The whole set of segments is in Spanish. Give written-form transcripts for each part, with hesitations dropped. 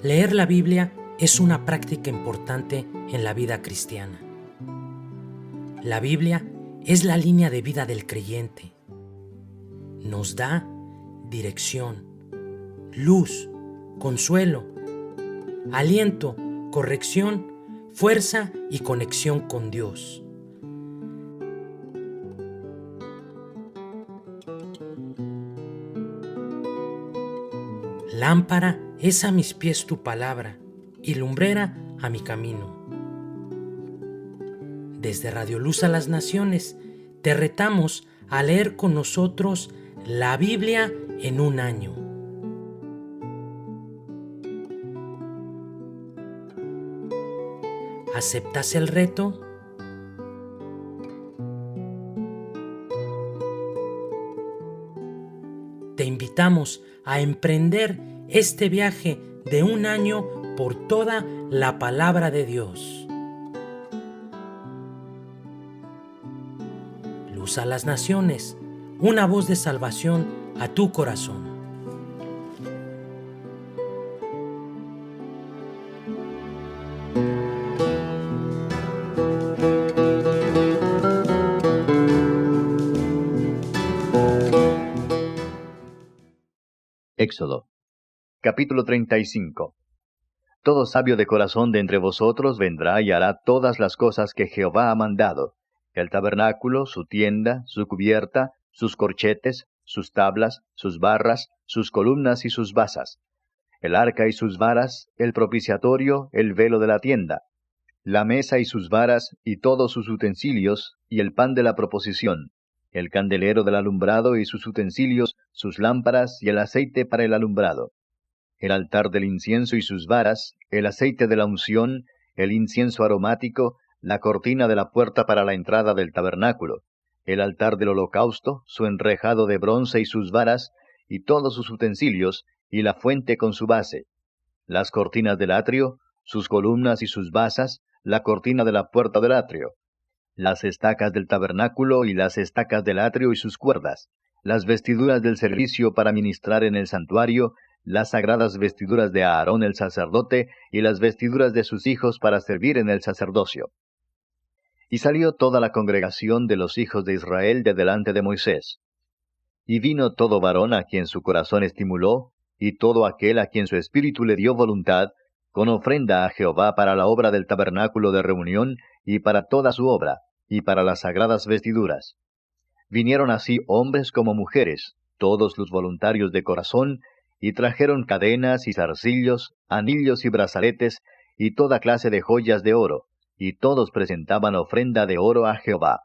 Leer la Biblia es una práctica importante en la vida cristiana. La Biblia es la línea de vida del creyente. Nos da dirección, luz, consuelo, aliento, corrección, fuerza y conexión con Dios. Lámpara es a mis pies tu palabra y lumbrera a mi camino. Desde Radio Luz a las Naciones, te retamos a leer con nosotros la Biblia en un año. ¿Aceptas el reto? Te invitamos a emprender este viaje de un año por toda la palabra de Dios. Luz a las Naciones, una voz de salvación a tu corazón. Éxodo, capítulo 35. Todo sabio de corazón de entre vosotros vendrá y hará todas las cosas que Jehová ha mandado: el tabernáculo, su tienda, su cubierta, sus corchetes, sus tablas, sus barras, sus columnas y sus basas, el arca y sus varas, el propiciatorio, el velo de la tienda, la mesa y sus varas y todos sus utensilios, y el pan de la proposición, el candelero del alumbrado y sus utensilios, sus lámparas y el aceite para el alumbrado, el altar del incienso y sus varas, el aceite de la unción, el incienso aromático, la cortina de la puerta para la entrada del tabernáculo, el altar del holocausto, su enrejado de bronce y sus varas, y todos sus utensilios, y la fuente con su base, las cortinas del atrio, sus columnas y sus basas, la cortina de la puerta del atrio, las estacas del tabernáculo y las estacas del atrio y sus cuerdas, las vestiduras del servicio para ministrar en el santuario, las sagradas vestiduras de Aarón el sacerdote y las vestiduras de sus hijos para servir en el sacerdocio. Y salió toda la congregación de los hijos de Israel de delante de Moisés. Y vino todo varón a quien su corazón estimuló, y todo aquel a quien su espíritu le dio voluntad, con ofrenda a Jehová para la obra del tabernáculo de reunión, y para toda su obra, y para las sagradas vestiduras. Vinieron así hombres como mujeres, todos los voluntarios de corazón, y trajeron cadenas y zarcillos, anillos y brazaletes, y toda clase de joyas de oro, y todos presentaban ofrenda de oro a Jehová.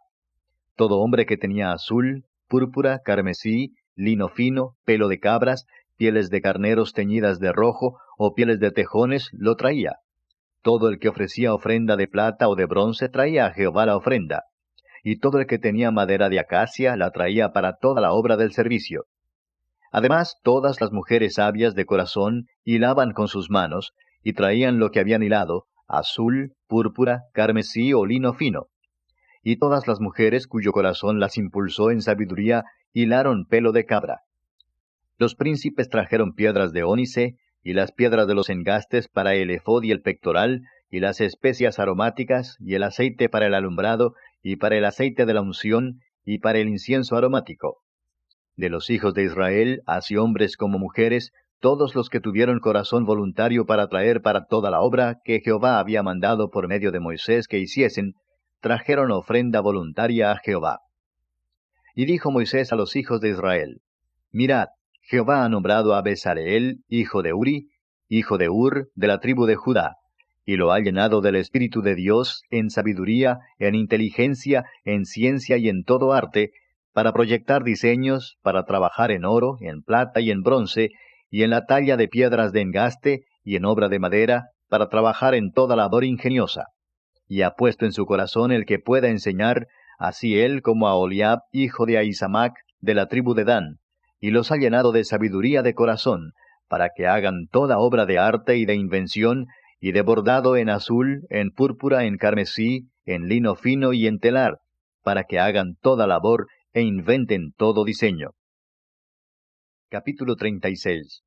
Todo hombre que tenía azul, púrpura, carmesí, lino fino, pelo de cabras, pieles de carneros teñidas de rojo, o pieles de tejones, lo traía. Todo el que ofrecía ofrenda de plata o de bronce traía a Jehová la ofrenda. Y todo el que tenía madera de acacia la traía para toda la obra del servicio. Además, todas las mujeres sabias de corazón hilaban con sus manos, y traían lo que habían hilado, azul, púrpura, carmesí o lino fino. Y todas las mujeres cuyo corazón las impulsó en sabiduría hilaron pelo de cabra. Los príncipes trajeron piedras de ónice, y las piedras de los engastes para el efod y el pectoral, y las especias aromáticas, y el aceite para el alumbrado, y para el aceite de la unción, y para el incienso aromático. De los hijos de Israel, así hombres como mujeres, todos los que tuvieron corazón voluntario para traer para toda la obra que Jehová había mandado por medio de Moisés que hiciesen, trajeron ofrenda voluntaria a Jehová. Y dijo Moisés a los hijos de Israel: Mirad, Jehová ha nombrado a Bezaleel, hijo de Uri, hijo de Ur, de la tribu de Judá, y lo ha llenado del Espíritu de Dios en sabiduría, en inteligencia, en ciencia y en todo arte, para proyectar diseños, para trabajar en oro, en plata y en bronce, y en la talla de piedras de engaste, y en obra de madera, para trabajar en toda labor ingeniosa. Y ha puesto en su corazón el que pueda enseñar, así él como a Oliab, hijo de Ahisamac, de la tribu de Dan, y los ha llenado de sabiduría de corazón, para que hagan toda obra de arte y de invención, y de bordado en azul, en púrpura, en carmesí, en lino fino y en telar, para que hagan toda labor e inventen todo diseño. Capítulo 36.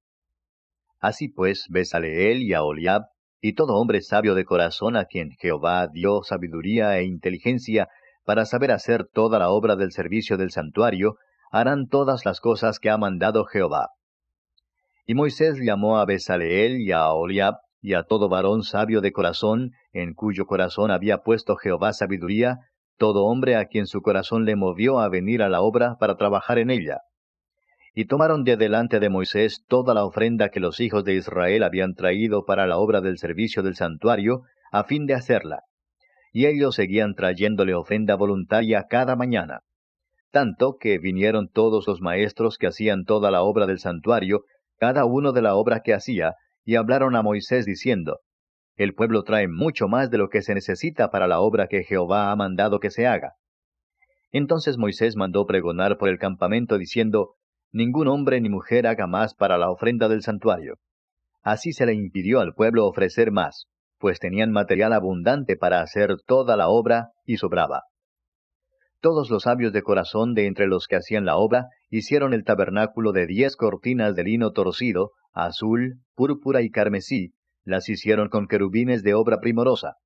Así pues, Bezaleel y Aholiab, y todo hombre sabio de corazón a quien Jehová dio sabiduría e inteligencia para saber hacer toda la obra del servicio del santuario, harán todas las cosas que ha mandado Jehová. Y Moisés llamó a Bezaleel y a Aholiab, y a todo varón sabio de corazón, en cuyo corazón había puesto Jehová sabiduría, todo hombre a quien su corazón le movió a venir a la obra para trabajar en ella. Y tomaron de delante de Moisés toda la ofrenda que los hijos de Israel habían traído para la obra del servicio del santuario, a fin de hacerla. Y ellos seguían trayéndole ofrenda voluntaria cada mañana. Tanto que vinieron todos los maestros que hacían toda la obra del santuario, cada uno de la obra que hacía, y hablaron a Moisés diciendo, El pueblo trae mucho más de lo que se necesita para la obra que Jehová ha mandado que se haga. Entonces Moisés mandó pregonar por el campamento diciendo, Ningún hombre ni mujer haga más para la ofrenda del santuario. Así se le impidió al pueblo ofrecer más, pues tenían material abundante para hacer toda la obra y sobraba. Todos los sabios de corazón de entre los que hacían la obra hicieron el tabernáculo de 10 cortinas de lino torcido, azul, púrpura y carmesí, las hicieron con querubines de obra primorosa.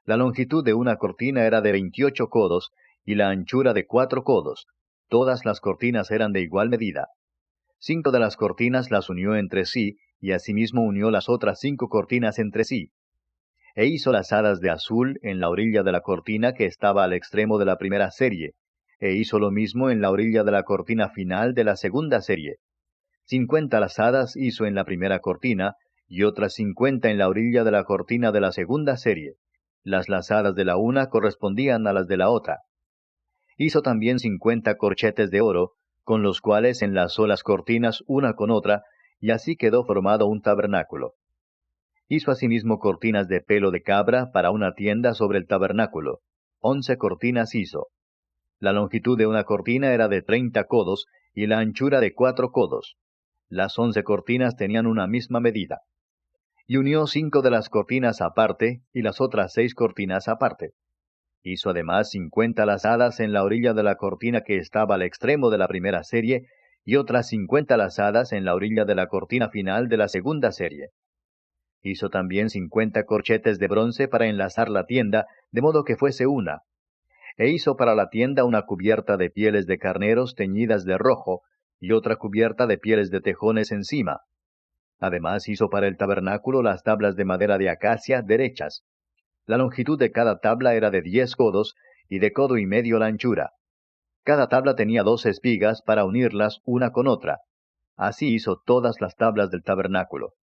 La longitud de una cortina era de 28 codos, y la anchura de 4 codos. Todas las cortinas eran de igual medida. 5 de las cortinas las unió entre sí, y asimismo unió las otras 5 cortinas entre sí. E hizo las hadas de azul en la orilla de la cortina que estaba al extremo de la primera serie, e hizo lo mismo en la orilla de la cortina final de la segunda serie. 50 lazadas hizo en la primera cortina, y otras 50 en la orilla de la cortina de la segunda serie. Las lazadas de la una correspondían a las de la otra. Hizo también 50 corchetes de oro, con los cuales enlazó las cortinas una con otra, y así quedó formado un tabernáculo. Hizo asimismo cortinas de pelo de cabra para una tienda sobre el tabernáculo. 11 cortinas hizo. La longitud de una cortina era de 30 codos, y la anchura de 4 codos. Las 11 cortinas tenían una misma medida. Y unió 5 de las cortinas aparte, y las otras 6 cortinas aparte. Hizo además 50 lazadas en la orilla de la cortina que estaba al extremo de la primera serie, y otras 50 lazadas en la orilla de la cortina final de la segunda serie. Hizo también 50 corchetes de bronce para enlazar la tienda, de modo que fuese una. E hizo para la tienda una cubierta de pieles de carneros teñidas de rojo, y otra cubierta de pieles de tejones encima. Además hizo para el tabernáculo las tablas de madera de acacia derechas. La longitud de cada tabla era de 10 codos, y de codo y medio la anchura. Cada tabla tenía 2 espigas para unirlas una con otra. Así hizo todas las tablas del tabernáculo.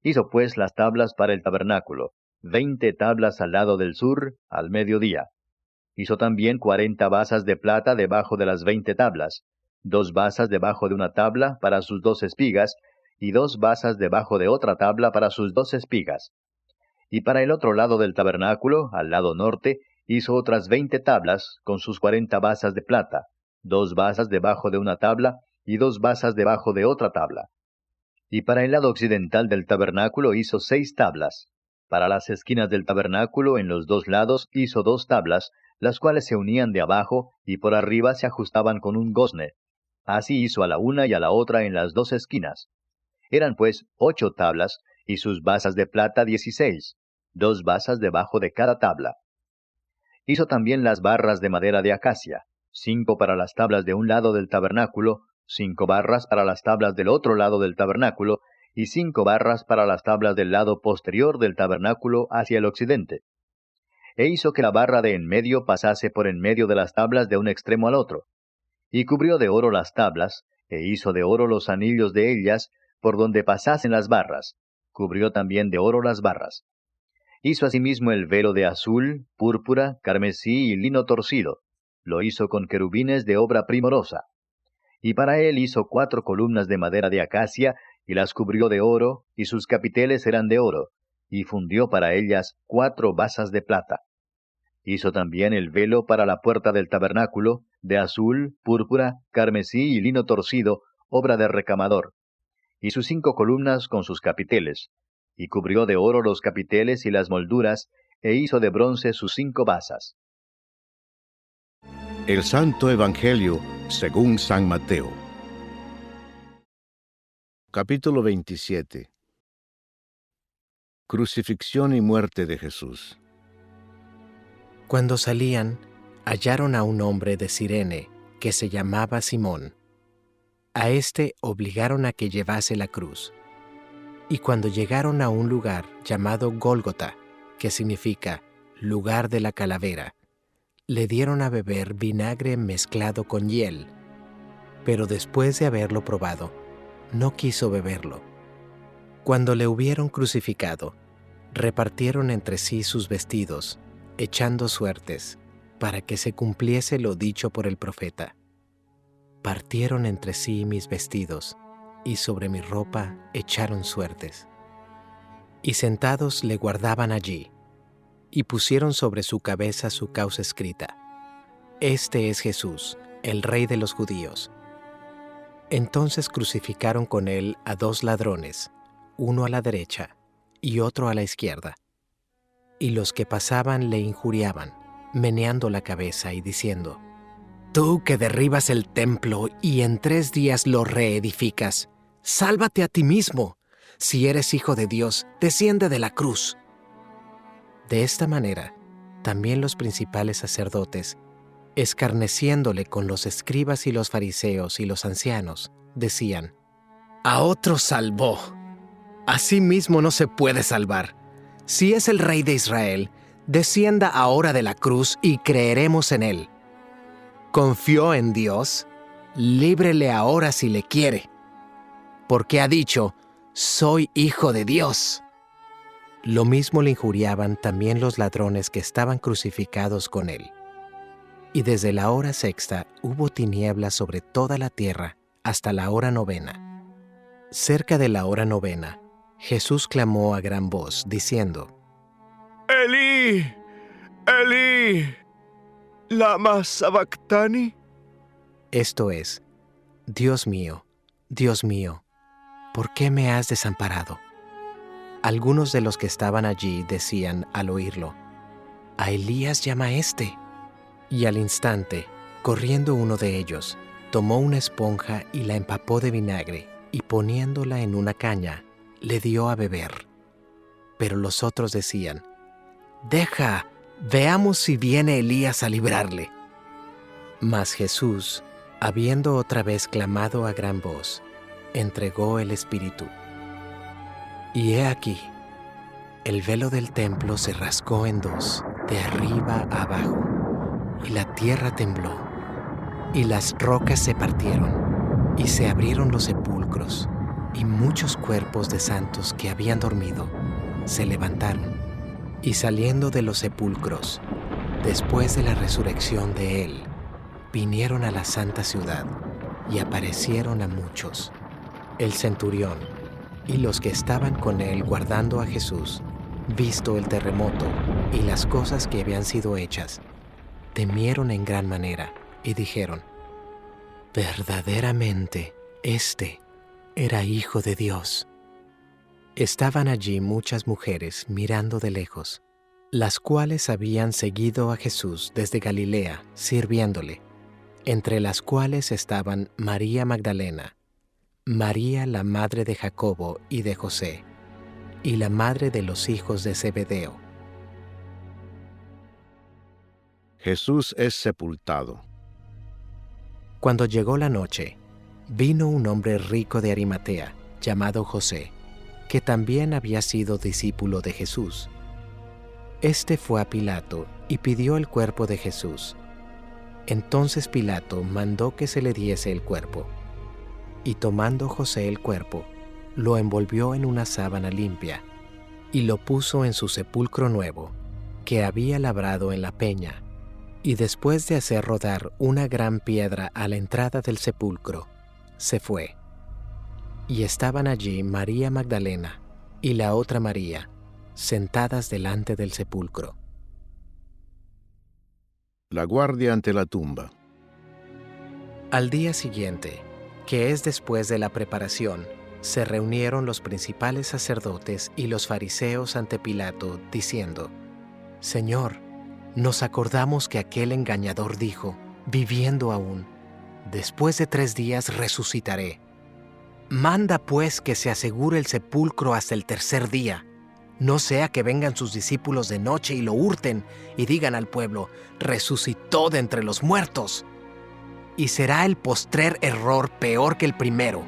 Hizo pues las tablas para el tabernáculo, 20 tablas al lado del sur, al mediodía. Hizo también 40 basas de plata debajo de las 20 tablas, 2 basas debajo de una tabla para sus 2 espigas, y 2 basas debajo de otra tabla para sus 2 espigas. Y para el otro lado del tabernáculo, al lado norte, hizo otras 20 tablas, con sus 40 basas de plata, 2 basas debajo de una tabla, y 2 basas debajo de otra tabla. Y para el lado occidental del tabernáculo hizo 6 tablas. Para las esquinas del tabernáculo en los 2 lados hizo 2 tablas, las cuales se unían de abajo y por arriba se ajustaban con un gozne. Así hizo a la una y a la otra en las 2 esquinas. Eran pues 8 tablas, y sus basas de plata 16, 2 basas debajo de cada tabla. Hizo también las barras de madera de acacia, 5 para las tablas de un lado del tabernáculo, 5 barras para las tablas del otro lado del tabernáculo, y 5 barras para las tablas del lado posterior del tabernáculo hacia el occidente. E hizo que la barra de en medio pasase por en medio de las tablas de un extremo al otro. Y cubrió de oro las tablas, e hizo de oro los anillos de ellas, por donde pasasen las barras. Cubrió también de oro las barras. Hizo asimismo el velo de azul, púrpura, carmesí y lino torcido. Lo hizo con querubines de obra primorosa. Y para él hizo 4 columnas de madera de acacia, y las cubrió de oro, y sus capiteles eran de oro, y fundió para ellas 4 basas de plata. Hizo también el velo para la puerta del tabernáculo, de azul, púrpura, carmesí y lino torcido, obra de recamador. Y sus 5 columnas con sus capiteles. Y cubrió de oro los capiteles y las molduras, e hizo de bronce sus 5 basas. El Santo Evangelio según San Mateo. Capítulo 27. Crucifixión y muerte de Jesús. Cuando salían, hallaron a un hombre de Cirene que se llamaba Simón. A éste obligaron a que llevase la cruz. Y cuando llegaron a un lugar llamado Gólgota, que significa lugar de la calavera, le dieron a beber vinagre mezclado con hiel. Pero después de haberlo probado, no quiso beberlo. Cuando le hubieron crucificado, repartieron entre sí sus vestidos, echando suertes, para que se cumpliese lo dicho por el profeta. Partieron entre sí mis vestidos, y sobre mi ropa echaron suertes. Y sentados le guardaban allí, y pusieron sobre su cabeza su causa escrita: Este es Jesús, el Rey de los Judíos. Entonces crucificaron con él a 2 ladrones, uno a la derecha y otro a la izquierda. Y los que pasaban le injuriaban, meneando la cabeza y diciendo: Tú que derribas el templo y en 3 días lo reedificas, sálvate a ti mismo. Si eres hijo de Dios, desciende de la cruz. De esta manera, también los principales sacerdotes, escarneciéndole con los escribas y los fariseos y los ancianos, decían: A otro salvó. A sí mismo no se puede salvar. Si es el Rey de Israel, descienda ahora de la cruz y creeremos en él. Confió en Dios, líbrele ahora si le quiere, porque ha dicho: Soy hijo de Dios. Lo mismo le injuriaban también los ladrones que estaban crucificados con él. Y desde la hora 6 hubo tinieblas sobre toda la tierra hasta la hora 9. Cerca de la hora 9, Jesús clamó a gran voz, diciendo: Elí, Elí, ¿lama sabactani? Esto es: Dios mío, ¿por qué me has desamparado? Algunos de los que estaban allí decían al oírlo: A Elías llama éste. Y al instante, corriendo uno de ellos, tomó una esponja y la empapó de vinagre, y poniéndola en una caña, le dio a beber. Pero los otros decían: Deja, veamos si viene Elías a librarle. Mas Jesús, habiendo otra vez clamado a gran voz, entregó el Espíritu. Y he aquí, el velo del templo se rasgó en 2, de arriba a abajo, y la tierra tembló, y las rocas se partieron, y se abrieron los sepulcros, y muchos cuerpos de santos que habían dormido se levantaron, y saliendo de los sepulcros, después de la resurrección de él, vinieron a la santa ciudad, y aparecieron a muchos. El centurión y los que estaban con él guardando a Jesús, visto el terremoto y las cosas que habían sido hechas, temieron en gran manera y dijeron: Verdaderamente, este era Hijo de Dios. Estaban allí muchas mujeres mirando de lejos, las cuales habían seguido a Jesús desde Galilea, sirviéndole, entre las cuales estaban María Magdalena, María la madre de Jacobo y de José, y la madre de los hijos de Zebedeo. Jesús es sepultado. Cuando llegó la noche, vino un hombre rico de Arimatea, llamado José, que también había sido discípulo de Jesús. Este fue a Pilato y pidió el cuerpo de Jesús. Entonces Pilato mandó que se le diese el cuerpo. Y tomando José el cuerpo, lo envolvió en una sábana limpia, y lo puso en su sepulcro nuevo, que había labrado en la peña, y después de hacer rodar una gran piedra a la entrada del sepulcro, se fue. Y estaban allí María Magdalena y la otra María, sentadas delante del sepulcro. La guardia ante la tumba. Al día siguiente, que es después de la preparación, se reunieron los principales sacerdotes y los fariseos ante Pilato, diciendo: Señor, nos acordamos que aquel engañador dijo, viviendo aún: Después de 3 días resucitaré. Manda pues que se asegure el sepulcro hasta el tercer día. No sea que vengan sus discípulos de noche y lo hurten y digan al pueblo, resucitó de entre los muertos. Y será el postrer error peor que el primero.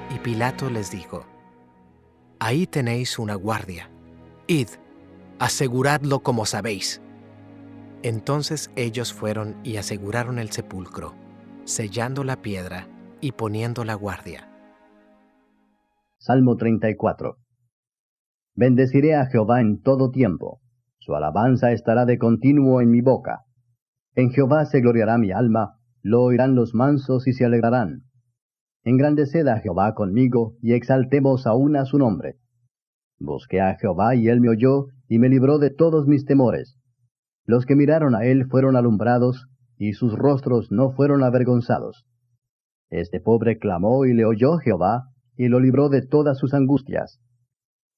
Y Pilato les dijo, ahí tenéis una guardia. Id, aseguradlo como sabéis. Entonces ellos fueron y aseguraron el sepulcro, sellando la piedra y poniendo la guardia. Salmo 34. Bendeciré a Jehová en todo tiempo. Su alabanza estará de continuo en mi boca. En Jehová se gloriará mi alma, lo oirán los mansos y se alegrarán. Engrandeced a Jehová conmigo, y exaltemos aún a su nombre. Busqué a Jehová, y él me oyó, y me libró de todos mis temores. Los que miraron a él fueron alumbrados, y sus rostros no fueron avergonzados. Este pobre clamó, y le oyó Jehová, y lo libró de todas sus angustias.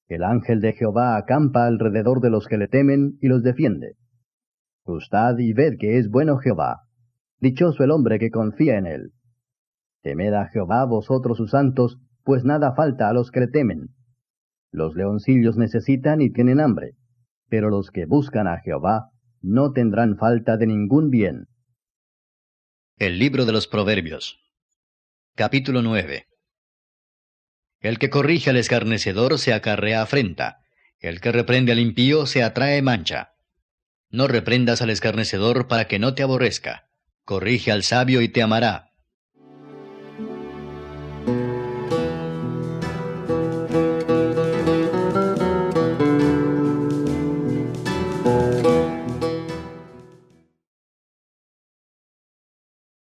El ángel de Jehová acampa alrededor de los que le temen, y los defiende. Gustad y ved que es bueno Jehová. Dichoso el hombre que confía en él. Temed a Jehová vosotros sus santos, pues nada falta a los que le temen. Los leoncillos necesitan y tienen hambre, pero los que buscan a Jehová no tendrán falta de ningún bien. El libro de los Proverbios. Capítulo 9. El que corrige al escarnecedor se acarrea afrenta, el que reprende al impío se atrae mancha. No reprendas al escarnecedor para que no te aborrezca, corrige al sabio y te amará.